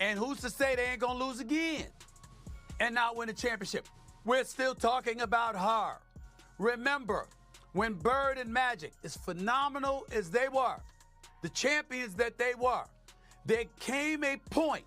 And who's to say they ain't gonna lose again and not win a championship? We're still talking about her. Remember, when Bird and Magic, as phenomenal as they were, the champions that they were, there came a point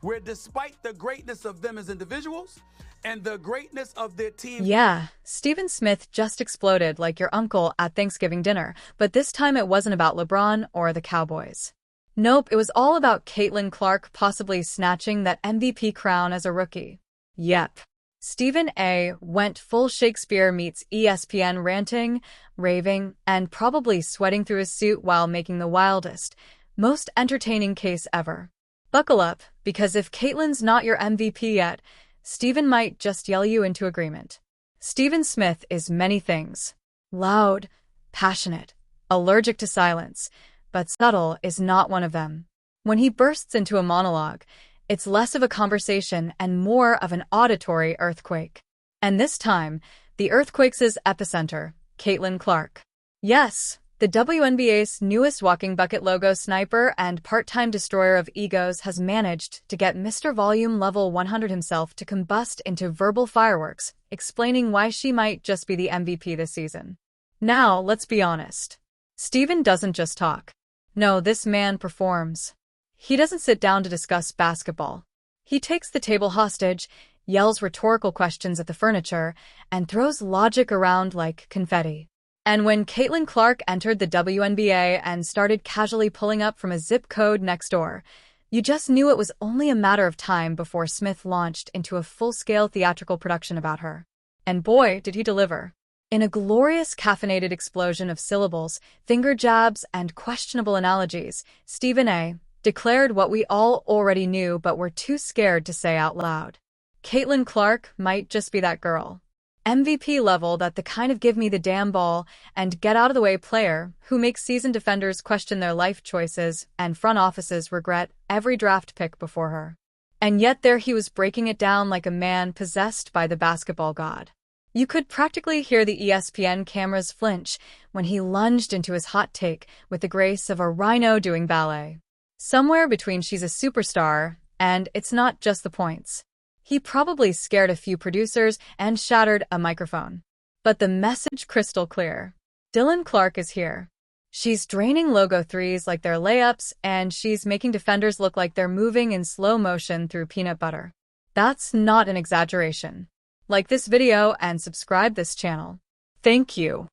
where despite the greatness of them as individuals and the greatness of their team... Yeah, Stephen Smith just exploded like your uncle at Thanksgiving dinner, but this time it wasn't about LeBron or the Cowboys. Nope, it was all about Caitlin Clark possibly snatching that MVP crown as a rookie. Yep. Stephen A. went full Shakespeare meets ESPN ranting, raving, and probably sweating through his suit while making the wildest, most entertaining case ever. Buckle up, because if Caitlin's not your MVP yet, Stephen might just yell you into agreement. Stephen Smith is many things. Loud, passionate, allergic to silence, but subtle is not one of them. When he bursts into a monologue, it's less of a conversation and more of an auditory earthquake. And this time, the earthquake's epicenter, Caitlin Clark. Yes, the WNBA's newest walking bucket logo sniper and part-time destroyer of egos has managed to get Mr. Volume Level 100 himself to combust into verbal fireworks, explaining why she might just be the MVP this season. Now, let's be honest. Stephen doesn't just talk. No, this man performs. He doesn't sit down to discuss basketball. He takes the table hostage, yells rhetorical questions at the furniture, and throws logic around like confetti. And when Caitlin Clark entered the WNBA and started casually pulling up from a zip code next door, you just knew it was only a matter of time before Smith launched into a full-scale theatrical production about her. And boy, did he deliver. In a glorious caffeinated explosion of syllables, finger jabs, and questionable analogies, Stephen A. declared what we all already knew but were too scared to say out loud. Caitlin Clark might just be that girl. MVP level, that the kind of give me the damn ball and get out of the way player who makes seasoned defenders question their life choices and front offices regret every draft pick before her. And yet there he was breaking it down like a man possessed by the basketball god. You could practically hear the ESPN cameras flinch when he lunged into his hot take with the grace of a rhino doing ballet. Somewhere between she's a superstar and it's not just the points. He probably scared a few producers and shattered a microphone. But the message crystal clear. Dylan Clark is here. She's draining logo threes like they're layups, and she's making defenders look like they're moving in slow motion through peanut butter. That's not an exaggeration. Like this video and subscribe this channel. Thank you.